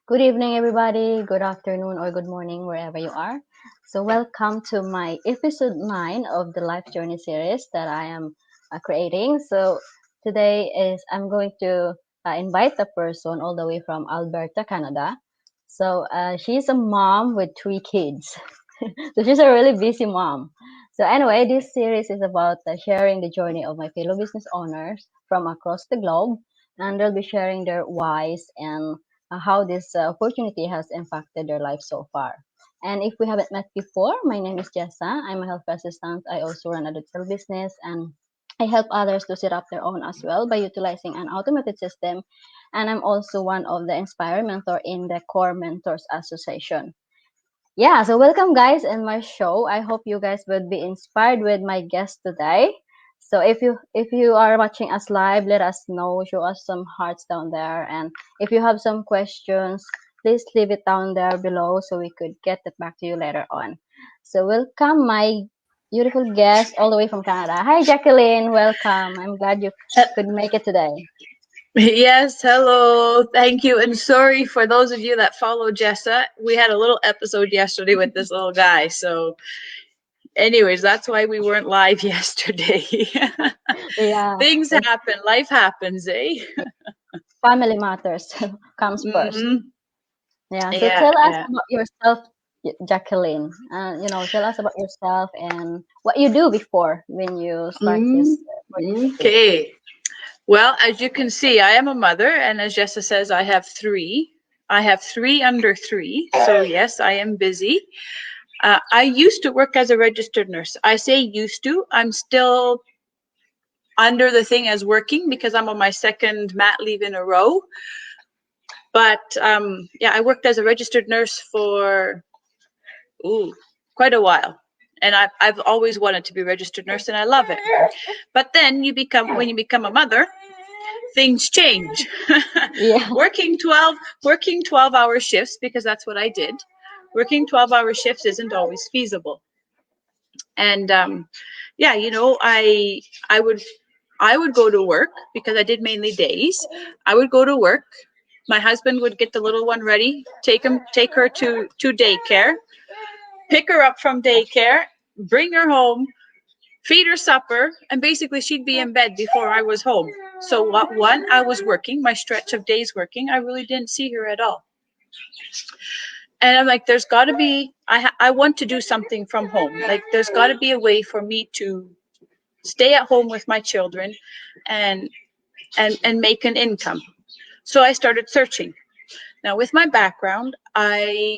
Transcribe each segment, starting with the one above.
Good evening, everybody. Good afternoon or good morning, wherever you are. So, welcome to my episode 9 of the Life Journey series that I am creating. So, today is I'm going to invite a person all the way from Alberta, Canada. So, she's a mom with 3 kids. So, she's a really busy mom. So, anyway, this series is about sharing the journey of my fellow business owners from across the globe, and they'll be sharing their whys and how this opportunity has impacted their life so far. And if we haven't met before, my name is Jessa. I'm a health assistant. I also run a digital business and I help others to set up their own as well by utilizing an automated system. And I'm also one of the Inspire Mentor in the Core Mentors Association. Yeah, so welcome guys in my show. I hope you guys will be inspired with my guest today. So if you are watching us live, let us know, show us some hearts down there, and if you have some questions, please leave it down there below so we could get it back to you later on. So welcome my beautiful guest all the way from Canada. Hi Jacqueline, welcome. I'm glad you could make it today. Yes, hello. Thank you. And sorry for those of you that follow Jessa. We had a little episode yesterday with this little guy. So, anyways, that's why we weren't live yesterday. Yeah, Things happen. Life happens, eh? family matters comes first. hmm Yeah, so Yeah, tell us yeah. about yourself, Jacqueline. Tell us about yourself and what you do before when you start Mm, this for this business. okay. Well, as you can see, I am a mother. And as Jessa says, I have three. I have three under three. So, yes, I am busy. I used to work as a registered nurse. I say used to. I'm still under the thing as working because I'm on my second mat leave in a row. But yeah, I worked as a registered nurse for quite a while. And I've always wanted to be a registered nurse and I love it. But then when you become a mother, things change. Yeah, working 12 working 12-hour shifts, because that's what I did. Working 12-hour shifts isn't always feasible. And yeah, I would go to work because I did mainly days. I would go to work. My husband would get the little one ready, take her to daycare, pick her up from daycare, bring her home, feed her supper, and basically she'd be in bed before I was home. So what one I was working, my stretch of days working, I really didn't see her at all. And I'm like, there's got to be. I want to do something from home. Like, there's got to be a way for me to stay at home with my children, and and make an income. So I started searching. Now, with my background, I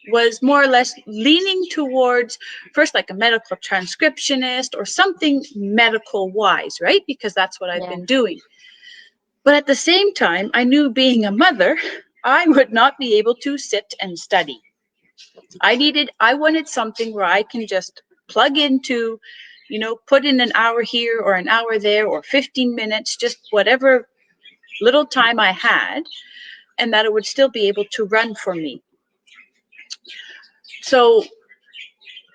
was more or less leaning towards first like a medical transcriptionist or something medical wise, right? Because that's what I've yeah, been doing. But at the same time, I knew being a mother, I would not be able to sit and study. I wanted something where I can just plug into, put in an hour here or an hour there or 15 minutes, just whatever little time I had, and that it would still be able to run for me. So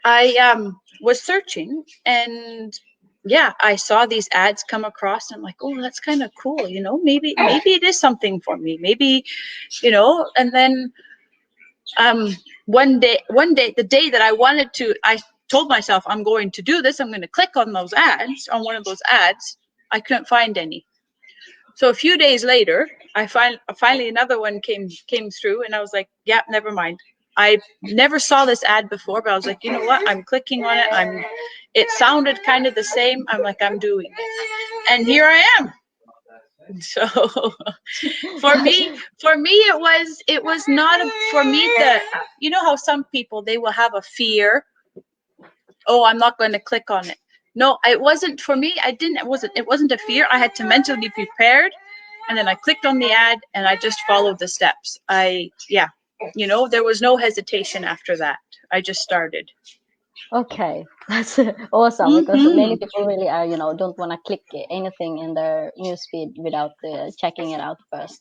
I was searching, and yeah, I saw these ads come across, and I'm like, oh, that's kind of cool, maybe it is something for me, maybe, and then um, one day, the day that I wanted to, I told myself I'm going to do this. I'm going to click on those ads, on one of those ads. I couldn't find any. So a few days later, finally another one came through, and I was like, yeah, never mind. I never saw this ad before, but I was like, you know what? I'm clicking on it. It sounded kind of the same. I'm like, I'm doing it, and here I am. So for me it was not for me, the how some people, they will have a fear. Oh, I'm not going to click on it. No, it wasn't for me. I didn't it wasn't a fear. I had to mentally be prepared, and then I clicked on the ad and I just followed the steps. Yeah, there was no hesitation after that. I just started. okay, that's awesome because many hmm people really are, don't want to click anything in their newsfeed without checking it out first.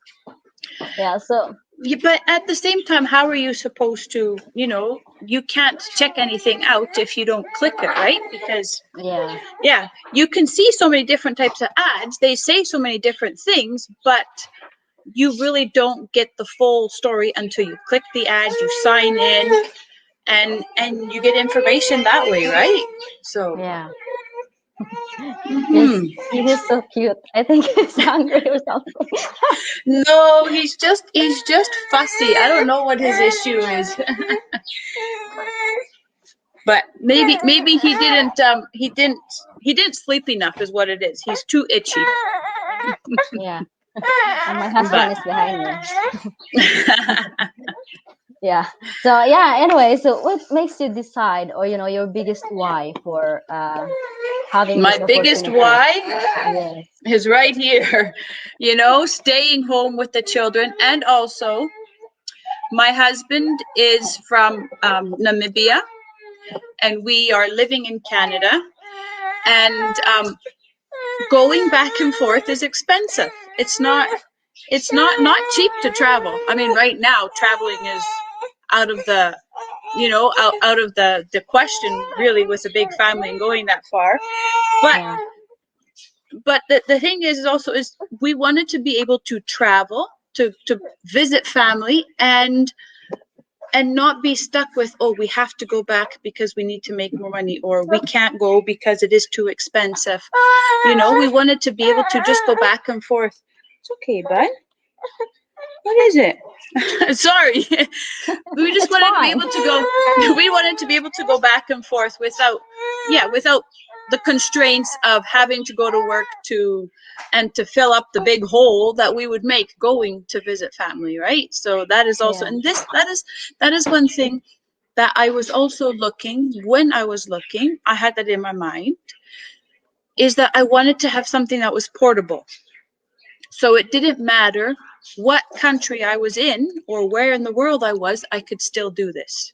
Yeah, so Yeah, but at the same time, how are you supposed to, you can't check anything out if you don't click it, right? Because, yeah, yeah, you can see so many different types of ads. They say so many different things, but you really don't get the full story until you click the ad, you sign in, and you get information that way, right? So Yeah. Yes, mhm. he is so cute. I think he's hungry or something. No, he's just fussy. I don't know what his issue is. But maybe he didn't sleep enough is what it is. He's too itchy. Yeah. And my husband But is behind me. Yeah. So yeah, anyway, so what makes you decide, or your biggest why for having my this biggest opportunity? why Yes. is right here. Staying home with the children, and also my husband is from Namibia, and we are living in Canada, and going back and forth is expensive. It's not cheap to travel. I mean, right now traveling is out of the out of the question, really, with a big family and going that far. But Yeah. the thing is also is we wanted to be able to travel to visit family and not be stuck with, oh, we have to go back because we need to make more money, or we can't go because it is too expensive. We wanted to be able to just go back and forth. It's okay, bud. What is it? Sorry. We just It's wanted to be fine. able to go. We wanted to be able to go back and forth without the constraints of having to go to work to fill up the big hole that we would make going to visit family, right? So that is also, Yeah. and that is one thing that I was also looking when I was looking. I had that in my mind, is that I wanted to have something that was portable. So it didn't matter what country I was in or where in the world I was, I could still do this.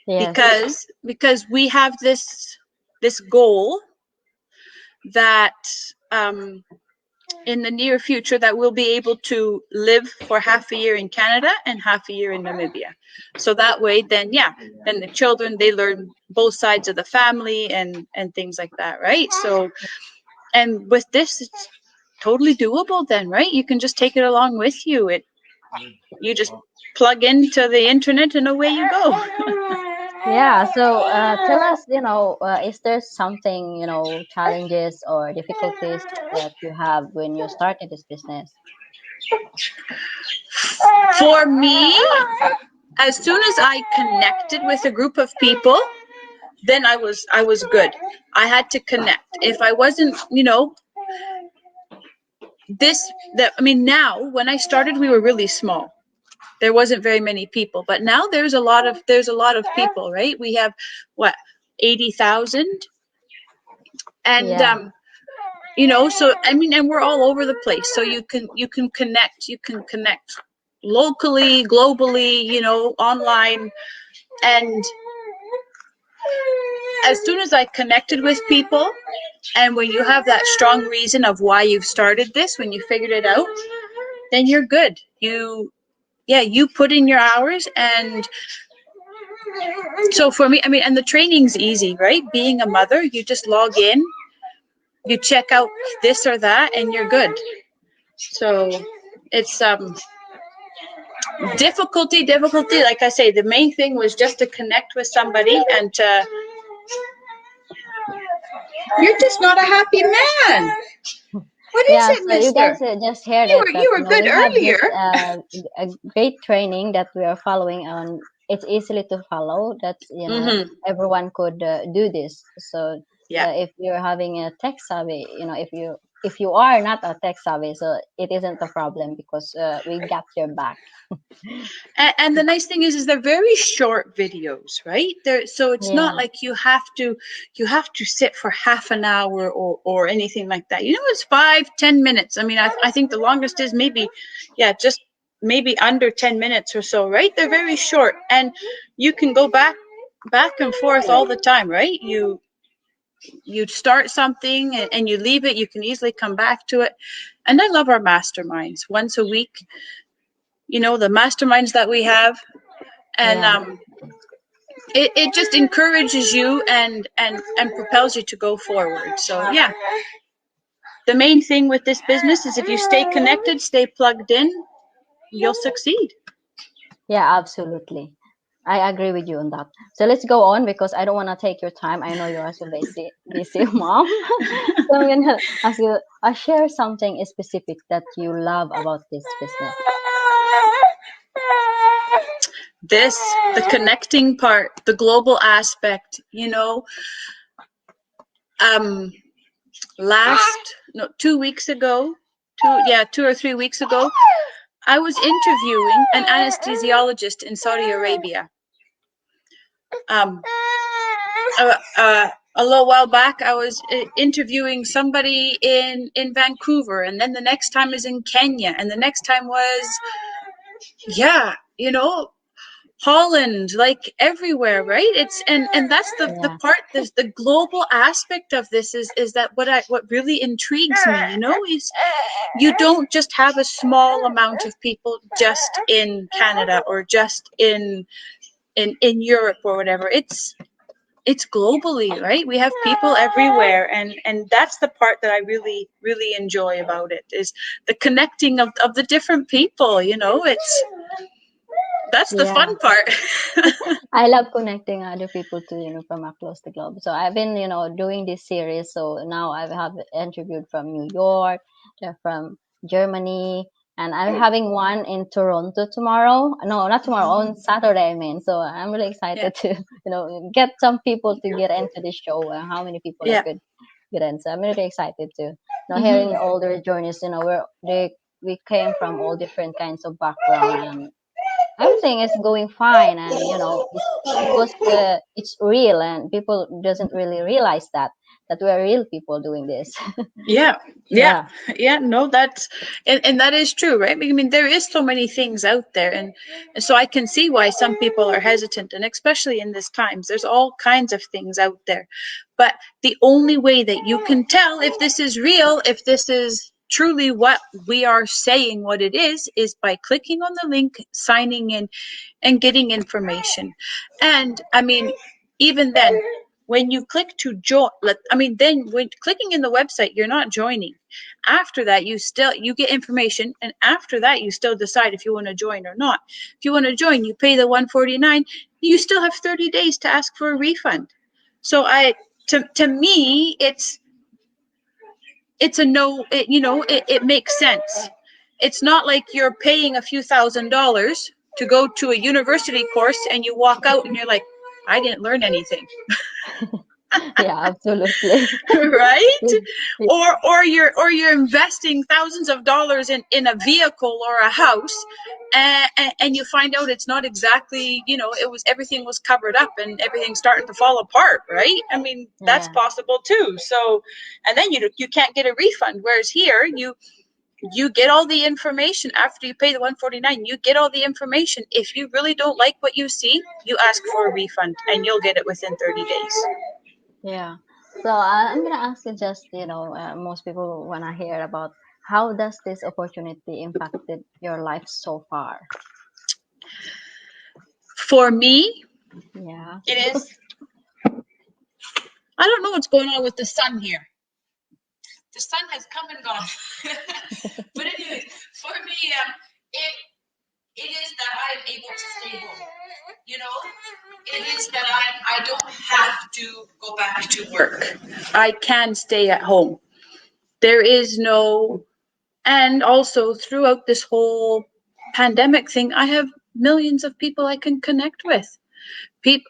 Yes. Because we have this goal that in the near future that we'll be able to live for half a year in Canada and half a year in Namibia. So that way, then the children, they learn both sides of the family and things like that, right? So, and with this, it's totally doable then, right? You can just take it along with you. You just plug into the internet and away you go. Yeah. So tell us, is there something, challenges or difficulties that you have when you started this business? For me, as soon as I connected with a group of people, then I was good. I had to connect. If I wasn't, now when I started, we were really small. There wasn't very many people, but now there's a lot of people, right? We have what, 80,000, and Yeah. so and we're all over the place. So you can connect locally, globally, online. And as soon as I connected with people, and when you have that strong reason of why you've started this, when you figured it out, then you're good. You put in your hours. And so for me, and the training's easy, right? Being a mother, you just log in, you check out this or that, and you're good. So it's difficulty. Like I say, the main thing was just to connect with somebody and to. You're just not a happy man. What is Yeah, it, so you mister? guys just heard You it were that you were good we have earlier. this a great training that we are following on. It's easily to follow. That's Mm-hmm. everyone could do this. So Yeah. if you're having a tech savvy, if you are not a tech savvy, so it isn't a problem because we got your back. And the nice thing is they're very short videos, right? So it's not Yeah, like you have to sit for half an hour or anything like that. It's 5-10 minutes. I think the longest is maybe, just maybe under 10 minutes or so, right? They're very short, and you can go back and forth all the time, right? You start something and you leave it. You can easily come back to it. And I love our masterminds once a week. The masterminds that we have, and yeah, it just encourages you and propels you to go forward. So yeah, the main thing with this business is if you stay connected, stay plugged in, you'll succeed. Yeah, absolutely. I agree with you on that. So let's go on because I don't want to take your time. I know you're also busy mom. So I'm gonna ask you, share something specific that you love about this business. This, the connecting part, the global aspect, you know, um, last, no, 2 weeks ago, 2 or 3 weeks ago, I was interviewing an anesthesiologist in Saudi Arabia. Um, a little while back, I was interviewing somebody in Vancouver, and then the next time is in Kenya, and the next time was, yeah, you know, Holland, like everywhere, right? It's and that's the Yeah, part. There's the global aspect of this is that what really intrigues me, you know, is you don't just have a small amount of people just in Canada or just in Europe or whatever. It's globally, right? We have people everywhere, and that's the part that I really enjoy about it, is the connecting of the different people, you know. That's the yeah. fun part. I love connecting other people to, from across the globe. So I've been, doing this series. So now I have interviewed from New York, from Germany, and I'm having one in Toronto tomorrow. No, not tomorrow, on Saturday, I mean. So I'm really Yeah, excited to, get some people to get into the show. How many people I yeah. could get in. So I'm really excited to, Hmm. hearing all their journeys, we came from all different kinds of background, and everything is going fine, and it's because it's real, and people doesn't really realize that we're real people doing this. Yeah, yeah, Yeah, yeah. No, that's and that is true, right? I mean, there is so many things out there, and so I can see why some people are hesitant, and especially in this times, there's all kinds of things out there. But the only way that you can tell if this is real, if this is truly what we are saying, what it is by clicking on the link, signing in, and getting information. And I mean, even then, when you click to join, I mean, then when clicking in the website, you're not joining. After that, you get information, and after that, you still decide if you want to join or not. If you want to join, you pay the $149. You still have 30 days to ask for a refund. So to me, it's a no. It makes sense. It's not like you're paying a few $1,000s to go to a university course and you walk out and you're like, I didn't learn anything. yeah, absolutely. Right? Yeah, Or you're investing thousands of dollars in a vehicle or a house, and you find out it's not exactly, everything was covered up and everything's starting to fall apart, right? I mean, that's yeah, possible too. So, and then you can't get a refund, whereas here you get all the information after you pay the 149. You get all the information. If you really don't like what you see, you ask for a refund and you'll get it within 30 days. yeah. So I'm gonna ask you, just most people want to hear about how does this opportunity impacted your life so far. For me, Yeah. it is, I don't know what's going on with the sun here. The sun has come and gone. But anyway, for me, it it is that I'm able to stay home. You know, it is that I don't have to go back to work. I can stay at home. There is no, and also throughout this whole pandemic thing, I have millions of people I can connect with. People,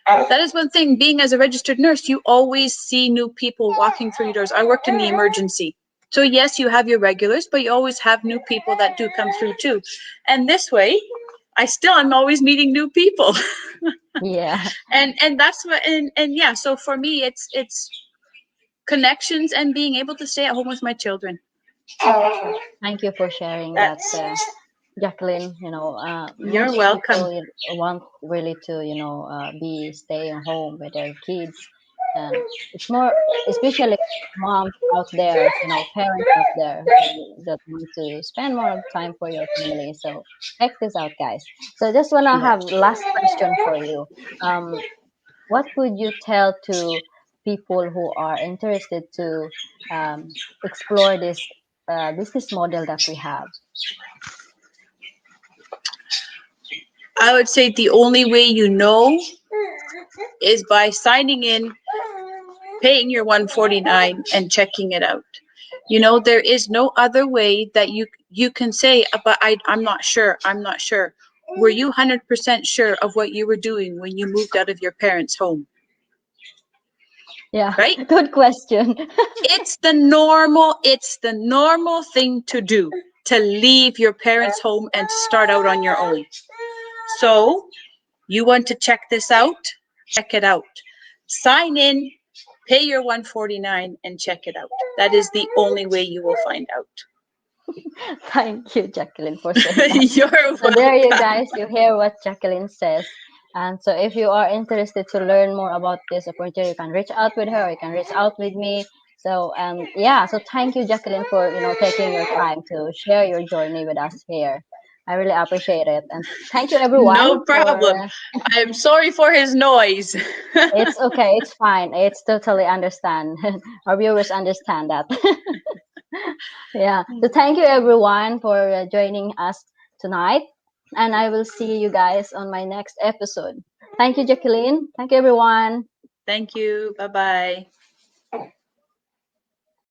that is one thing. Being as a registered nurse, you always see new people walking through your doors. I worked in the emergency. So yes, you have your regulars, but you always have new people that do come through too. And this way, I'm always meeting new people. Yeah. And that's what, and yeah, so for me, it's connections and being able to stay at home with my children. Thank you for sharing that, That's, Jacqueline. you're Most welcome. people want really to, be staying home with their kids, and it's more, especially moms out there, parents out there that want to spend more of time for your family. So check this out, guys. So just wanna Yeah. have last question for you. Um, what would you tell to people who are interested to explore this business model that we have? I would say the only way you know is by signing in, paying your 149 and checking it out. There is no other way that you can say, but I'm not sure. I'm not sure. Were you 100% sure of what you were doing when you moved out of your parents' home? Yeah, Right? good question. It's the normal thing to do, to leave your parents' home and to start out on your own. So, you want to check this out? Check it out. Sign in, pay your 149 and check it out. That is the only way you will find out. Thank you, Jacqueline, for saying that. You're So there you welcome. guys, you hear what Jacqueline says. And so if you are interested to learn more about this opportunity, you can reach out with her, you can reach out with me. So yeah, so thank you, Jacqueline, for taking your time to share your journey with us here. I really appreciate it. And thank you everyone No for problem. I'm sorry for his noise. it's okay, it's fine. It's totally understand. Our viewers understand that. Yeah. So thank you everyone for joining us tonight. And I will see you guys on my next episode. Thank you, Jacqueline. Thank you, everyone. Thank you. Bye bye.